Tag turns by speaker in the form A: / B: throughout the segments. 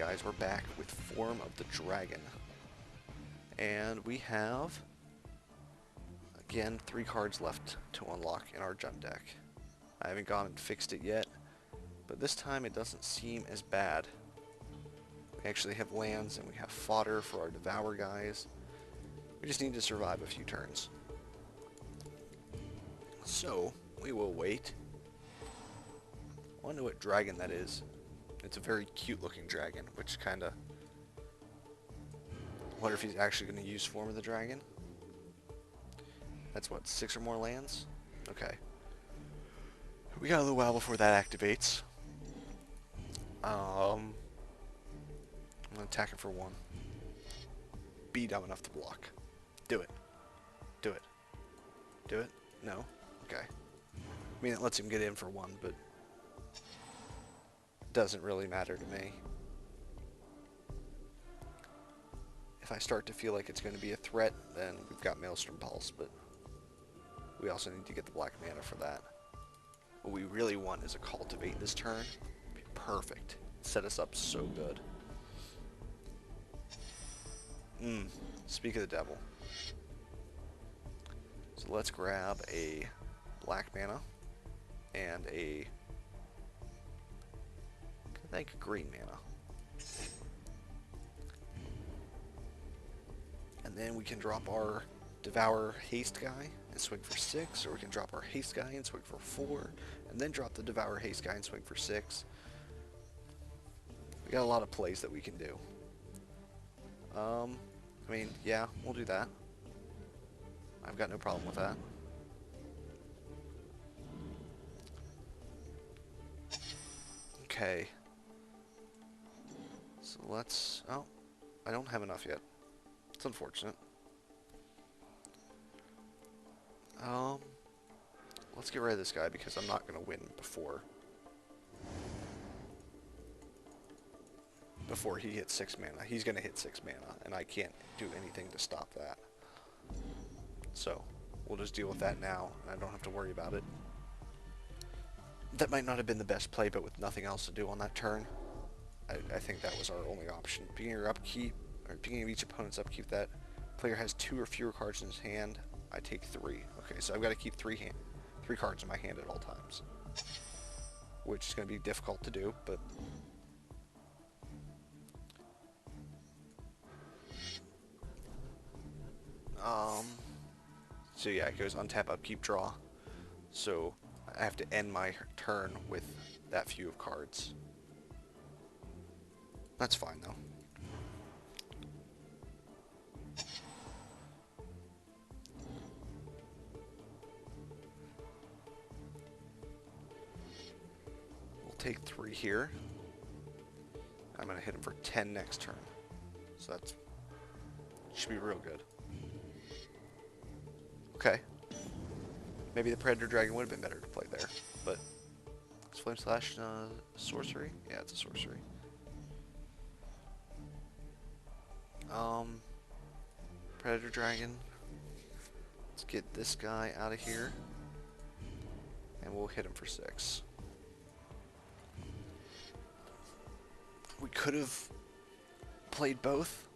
A: guys, we're back with Form of the Dragon. And we have, again, 3 cards left to unlock in our gem deck. I haven't gone and fixed it yet, but this time it doesn't seem as bad. We actually have lands and we have fodder for our Devour guys. We just need to survive a few turns. So, we will wait. I wonder what dragon that is. It's a very cute looking dragon, which kinda... wonder if he's actually going to use Form of the Dragon. That's what, 6 or more lands? Okay. We got a little while before that activates. I'm going to attack it for 1. Be dumb enough to block. Do it. Do it. Do it? No? Okay. I mean, it lets him get in for 1, but... doesn't really matter to me. If I start to feel like it's going to be a threat, then we've got Maelstrom Pulse, but we also need to get the black mana for that. What we really want is a Cultivate this turn. Be perfect. Set us up so good. Speak of the devil. So let's grab a black mana and a... I think green mana. And then we can drop our Devour Haste guy and swing for 6, or we can drop our Haste guy and swing for 4, and then drop the Devour Haste guy and swing for 6. We got a lot of plays that we can do. I mean, yeah, we'll do that. I've got no problem with that. Okay. So let's... oh, I don't have enough yet. It's unfortunate. Let's get rid of this guy because I'm not going to win before he hits 6 mana. He's going to hit 6 mana, and I can't do anything to stop that. So, we'll just deal with that now, and I don't have to worry about it. That might not have been the best play, but with nothing else to do on that turn, I think that was our only option. Beginning of your upkeep, or beginning of each opponent's upkeep, that player has 2 or fewer cards in his hand. I take 3. Okay, so I've got to keep 3 cards in my hand at all times, which is going to be difficult to do, but so yeah, it goes untap, upkeep, draw. So I have to end my turn with that few of cards. That's fine though. We'll take 3 here. I'm gonna hit him for 10 next turn. So that's should be real good. Okay. Maybe the Predator Dragon would have been better to play there, but it's Flame Slash sorcery? Yeah, it's a sorcery. Predator Dragon. Let's get this guy out of here, and we'll hit him for 6. We could have played both,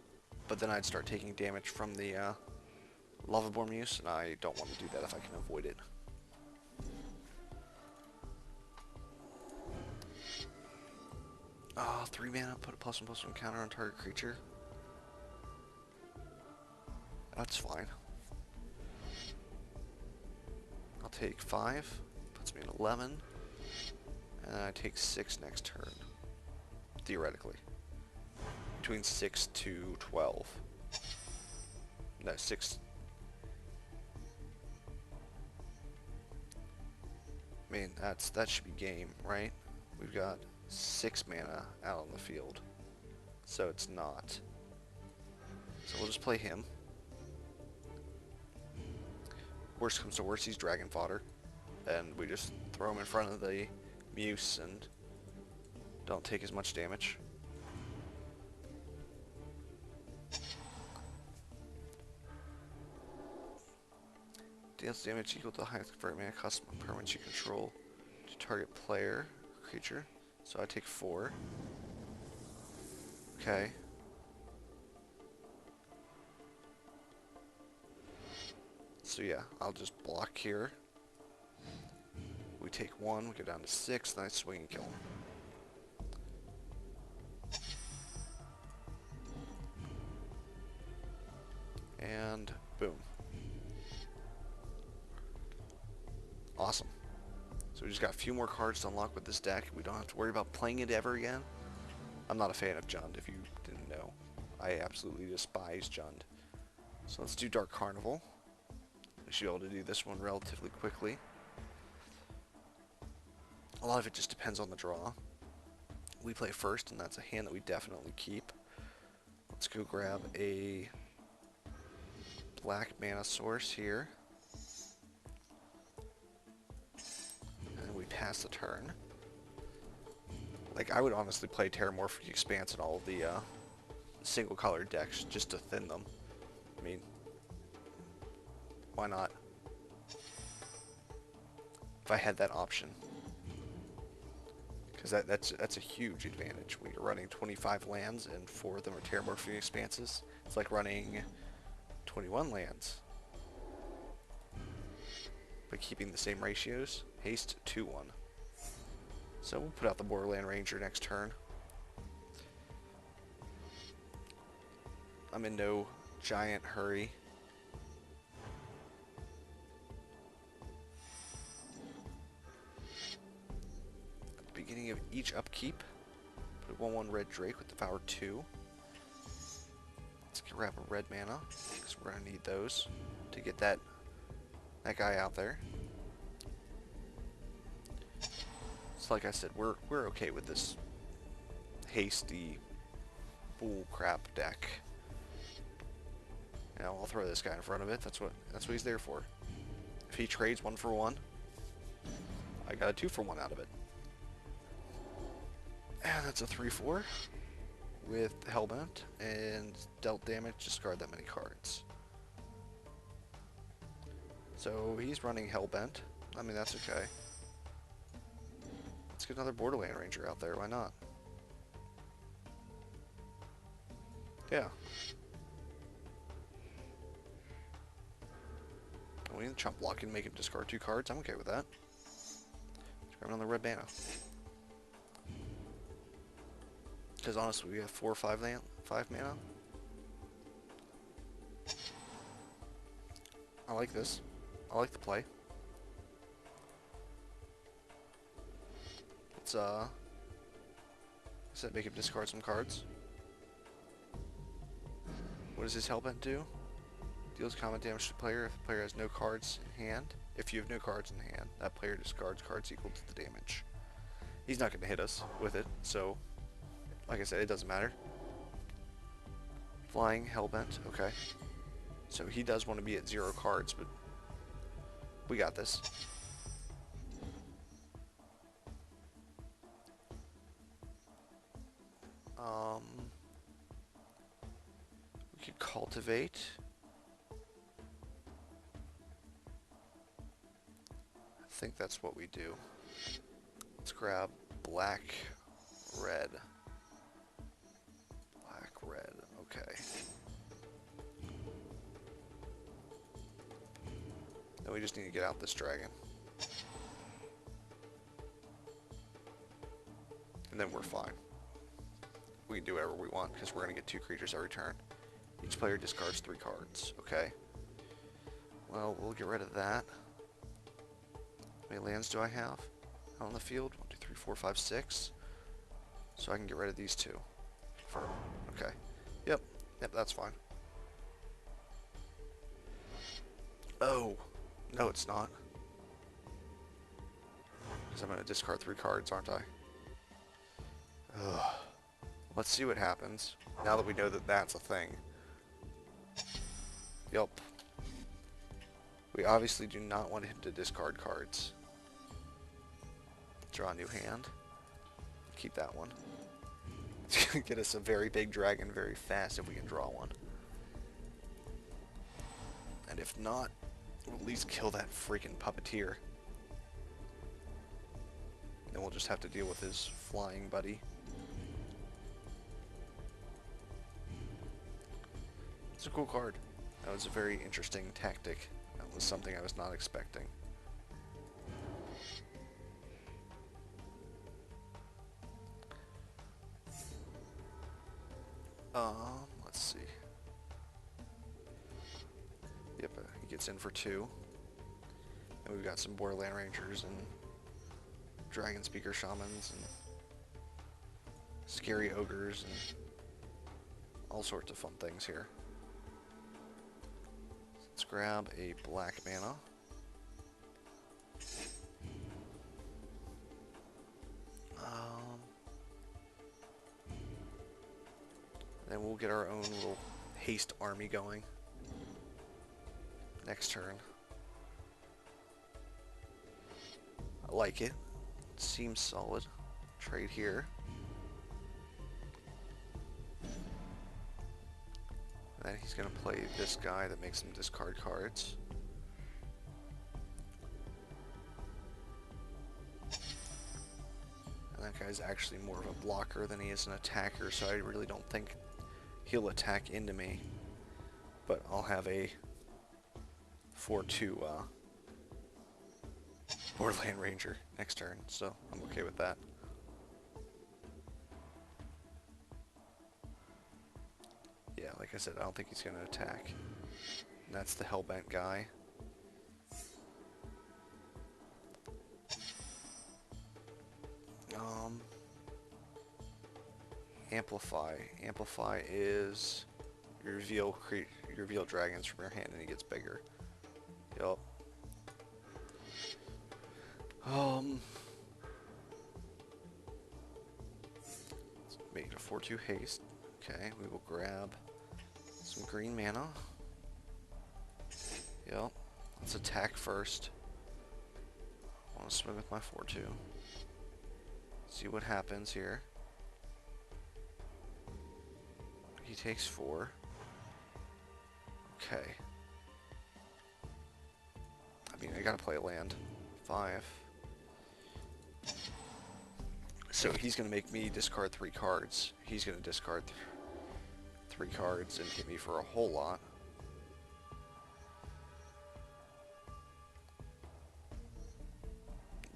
A: but then I'd start taking damage from the Lavaborn Muse, and I don't want to do that if I can avoid it. Ah, 3 mana, put a +1/+1 counter on target creature. That's fine. I'll take 5, puts me at 11, and I take 6 next turn, theoretically. Between 6 to 12. No, 6. I mean, that should be game, right? We've got 6 mana out on the field, so it's not. So we'll just play him. Worst comes to worst, he's dragon fodder, and we just throw him in front of the Muse and don't take as much damage. Deals damage equal to the highest convert mana cost of permanents you control to target player, creature. So I take 4. Okay. So yeah, I'll just block here. We take one, we go down to 6, then I swing and kill him. And boom. Awesome. So we just got a few more cards to unlock with this deck. We don't have to worry about playing it ever again. I'm not a fan of Jund, if you didn't know. I absolutely despise Jund. So let's do Dark Carnival. We should be able to do this one relatively quickly. A lot of it just depends on the draw. We play first, and that's a hand that we definitely keep. Let's go grab a black mana source here. And we pass the turn. Like, I would honestly play Terramorphic Expanse in all of the single colored decks just to thin them. I mean, why not? If I had that option. Because that's a huge advantage when you're running 25 lands and 4 of them are Terramorphing Expanses. It's like running 21 lands, but keeping the same ratios. Haste 2-1. So we'll put out the Borderland Ranger next turn. I'm in no giant hurry. At the beginning of each upkeep, put a 1/1 red Drake with Devour 2. Let's grab a red mana, because we're going to need those to get that guy out there. So like I said, we're okay with this hasty bull crap deck. You know, I'll throw this guy in front of it. That's what he's there for. If he trades 1 for 1, I got a 2 for 1 out of it. And that's a 3/4 with Hellbent, and dealt damage, discard that many cards. So he's running Hellbent. I mean, that's okay. Let's get another Borderland Ranger out there, why not? Yeah. We can chump block and make him discard 2 cards, I'm okay with that. Let's grab another red mana. Because honestly, we have 4 or 5 mana. I like this. I like the play. Let's make him discard some cards. What does his Hellbent do? Deals combat damage to the player if the player has no cards in hand. If you have no cards in hand, that player discards cards equal to the damage. He's not going to hit us with it, so like I said, it doesn't matter. Flying Hellbent, okay. So he does want to be at 0 cards, but we got this. We could cultivate. I think that's what we do. Let's grab black, red. Black, red, okay. Then we just need to get out this dragon. And then we're fine. We can do whatever we want because we're going to get 2 creatures every turn. Each player discards 3 cards. Okay. Well, we'll get rid of that. How many lands do I have out on the field? 1, 2, 3, 4, 5, 6. So I can get rid of these 2. Okay. Yep, that's fine. Oh. No, it's not. Because I'm going to discard 3 cards, aren't I? Ugh. Let's see what happens, now that we know that that's a thing. Yup. We obviously do not want him to discard cards. Draw a new hand. Keep that one. It's going to get us a very big dragon very fast if we can draw one. And if not, we'll at least kill that freaking puppeteer. Then we'll just have to deal with his flying buddy. It's a cool card. That was a very interesting tactic. That was something I was not expecting. Let's see. Yep, he gets in for 2. And we've got some Borderland Rangers and Dragon Speaker Shamans and Scary Ogres and all sorts of fun things here. Let's grab a black mana. Then we'll get our own little haste army going next turn. I like it. Seems solid. Trade here. And then he's going to play this guy that makes him discard cards. And that guy's actually more of a blocker than he is an attacker, so I really don't think he'll attack into me. But I'll have a 4/2 Borderland Ranger next turn, so I'm okay with that. Yeah, like I said, I don't think he's going to attack. And that's the Hellbent guy. Amplify. Amplify is you reveal dragons from your hand and he gets bigger. Yup. Let's make it a 4/2 haste. Okay, we will grab some green mana. Yep. Let's attack first. I want to swing with my 4/2. See what happens here. He takes 4. Okay. I mean, I gotta play a land. 5. So he's gonna make me discard 3 cards. He's gonna discard 3 cards and hit me for a whole lot.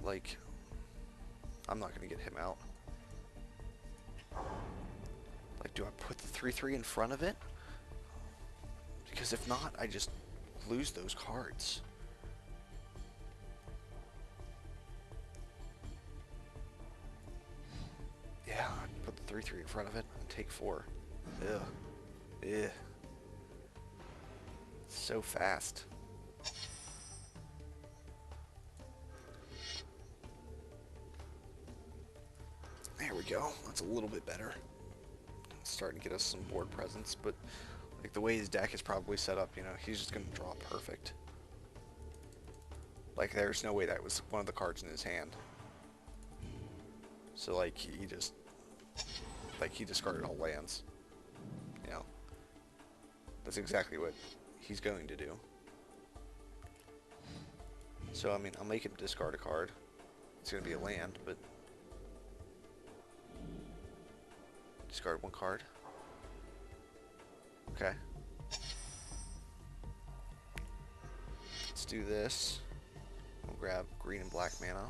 A: Like, I'm not gonna get him out. Like, do I put the 3/3 in front of it? Because if not, I just lose those cards. Yeah, I'd put the 3/3 in front of it and take 4. Ugh. Ugh. So fast. There we go. That's a little bit better. It's starting to get us some board presence, but like the way his deck is probably set up, you know, he's just gonna draw perfect. Like there's no way that was one of the cards in his hand. So like he discarded all lands. You know. That's exactly what he's going to do. So I mean I'll make him discard a card. It's gonna be a land, but discard 1 card. Okay. Let's do this. We'll grab green and black mana.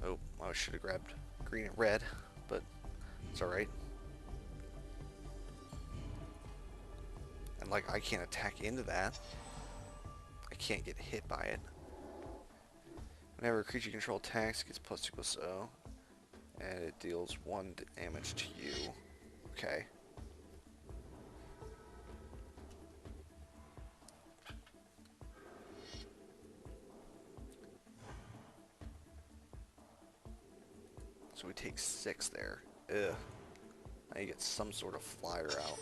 A: Oh, I should have grabbed green and red, but it's alright. And like, I can't attack into that. I can't get hit by it. Whenever a creature you control attacks, it gets +2/+0. And it deals 1 damage to you. Okay. So we take 6 there. Ugh. Now you get some sort of flyer out.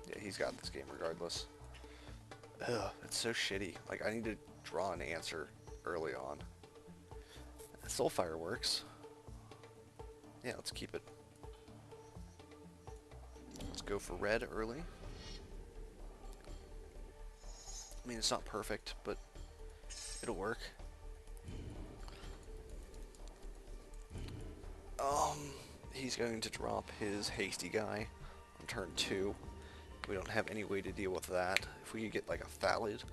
A: Yeah, he's got this game regardless. Ugh, that's so shitty. Like, I need to draw an answer early on. Soulfire works. Yeah, let's keep it. Let's go for red early. I mean, it's not perfect, but It'll work. He's going to drop his hasty guy on turn 2. We don't have any way to deal with that. If we could get like a Thallid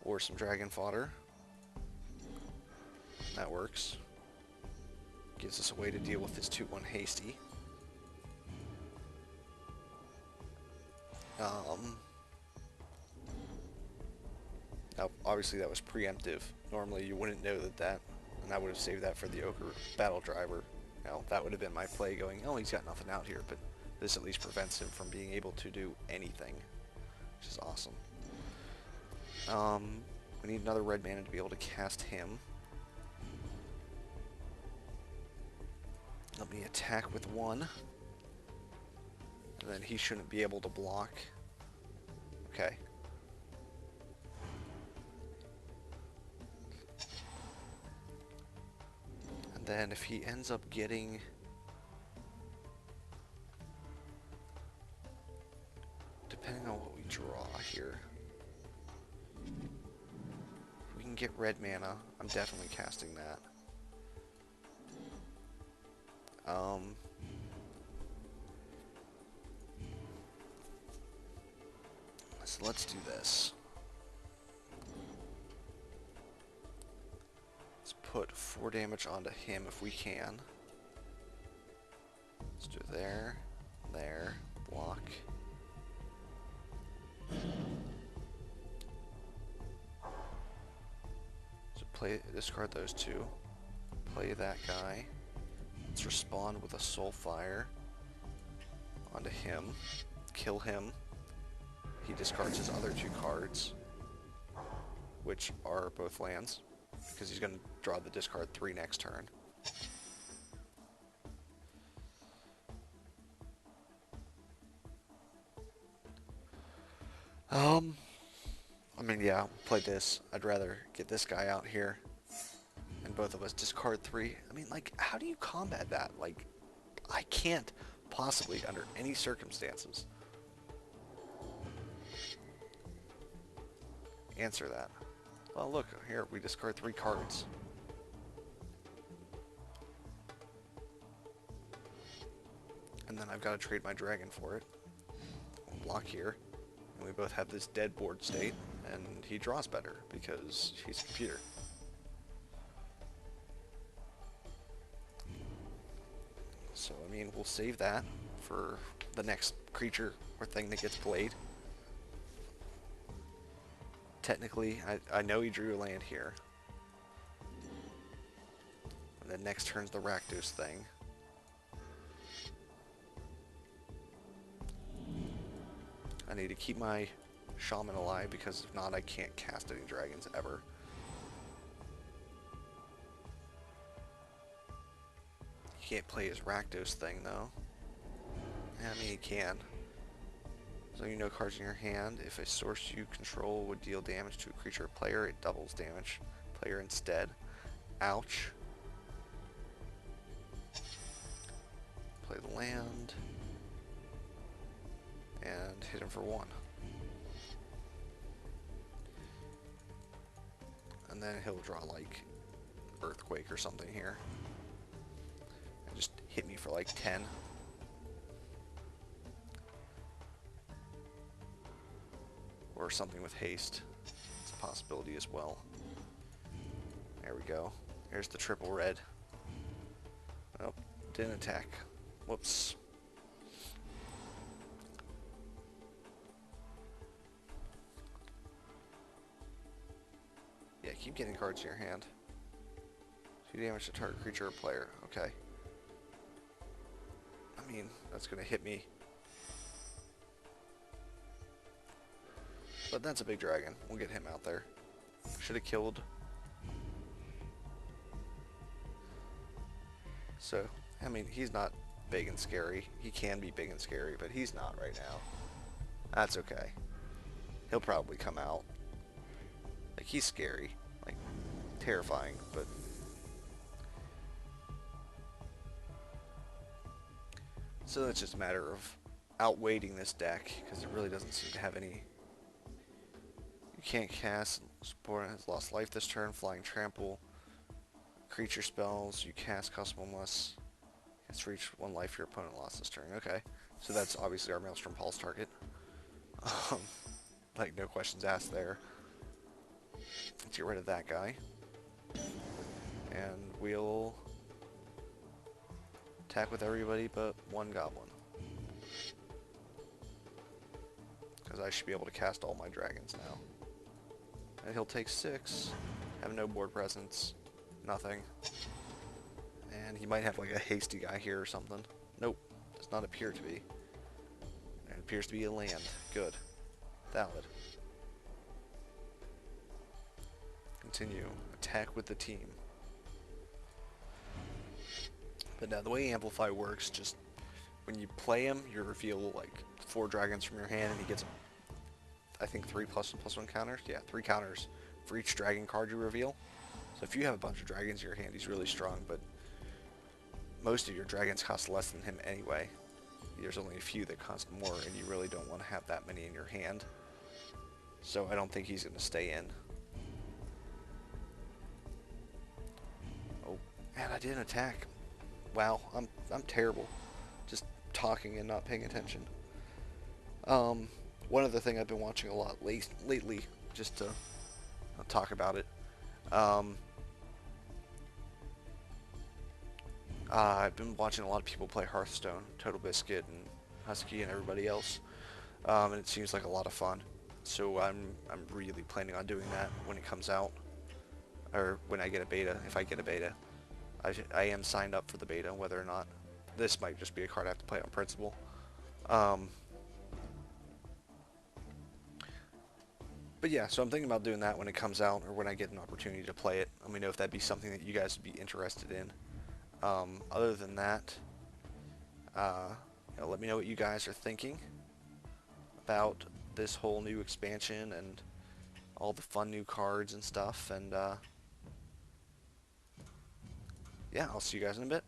A: or some dragon fodder, that works. Gives us a way to deal with this 2-1 hasty. Now, obviously that was preemptive. Normally you wouldn't know that, and I would have saved that for the Ogre Battle Driver. Now, that would have been my play going, oh, he's got nothing out here, but this at least prevents him from being able to do anything, which is awesome. We need another red mana to be able to cast him. Let me attack with 1. And then he shouldn't be able to block. Okay. And then if he ends up getting... depending on what we draw here. If we can get red mana, I'm definitely casting that. So let's do this. Let's put 4 damage onto him if we can. Let's do there, there, block. So discard those 2. Play that guy. Let's respond with a Soulfire onto him. Kill him. He discards his other 2 cards, which are both lands, because he's going to draw the discard 3 next turn. I mean, yeah, play this. I'd rather get this guy out here, and both of us discard 3. I mean, like, how do you combat that? Like, I can't possibly, under any circumstances, answer that. Well, look, here, we discard 3 cards. And then I've got to trade my dragon for it. We'll block here. And we both have this dead board state, and he draws better because he's a computer. So, I mean, we'll save that for the next creature or thing that gets played. Technically, I know he drew a land here. And then next turn's the Rakdos thing. I need to keep my Shaman alive, because if not, I can't cast any dragons ever. He can't play his Rakdos thing, though. Yeah, I mean, he can. So you know cards in your hand. If a source you control would deal damage to a creature or player, it doubles damage player instead. Ouch. Play the land. And hit him for 1. And then he'll draw like Earthquake or something here. And just hit me for like 10. Or something with haste. It's a possibility as well. There we go. Here's the triple red. Oh, didn't attack. Whoops. Yeah, keep getting cards in your hand. 2 damage to target creature or player. Okay. I mean, that's gonna hit me. But that's a big dragon. We'll get him out there. Should have killed. So, I mean, he's not big and scary. He can be big and scary, but he's not right now. That's okay. He'll probably come out. Like, he's scary. Like, terrifying, but... So it's just a matter of outweighting this deck, because it really doesn't seem to have any... You can't cast Support has lost life this turn. Flying trample. Creature spells. You cast custom unless it's reached 1 life your opponent lost this turn. Okay. So that's obviously our Maelstrom Pulse target. Um, like, no questions asked there. Let's get rid of that guy. And we'll attack with everybody but 1 goblin. Because I should be able to cast all my dragons now. And he'll take 6. Have no board presence. Nothing. And he might have like a hasty guy here or something. Nope. Does not appear to be. It appears to be a land. Good. Valid. Continue. Attack with the team. But now the way Amplify works, just when you play him, you reveal like 4 dragons from your hand, and he gets, I think, 3 +1/+1 counters. Yeah, 3 counters for each dragon card you reveal. So if you have a bunch of dragons in your hand, he's really strong, but most of your dragons cost less than him anyway. There's only a few that cost more, and you really don't want to have that many in your hand. So I don't think he's going to stay in. Oh, and I didn't attack. Wow, I'm terrible. Just talking and not paying attention. One other thing I've been watching a lot lately, just to talk about it. I've been watching a lot of people play Hearthstone, Total Biscuit and Husky and everybody else, and it seems like a lot of fun. So I'm really planning on doing that when it comes out, or when I get a beta. If I get a beta, I am signed up for the beta, whether or not. This might just be a card I have to play on principle. But yeah, so I'm thinking about doing that when it comes out, or when I get an opportunity to play it. Let me know if that'd be something that you guys would be interested in. Other than that, let me know what you guys are thinking about this whole new expansion and all the fun new cards and stuff. And yeah, I'll see you guys in a bit.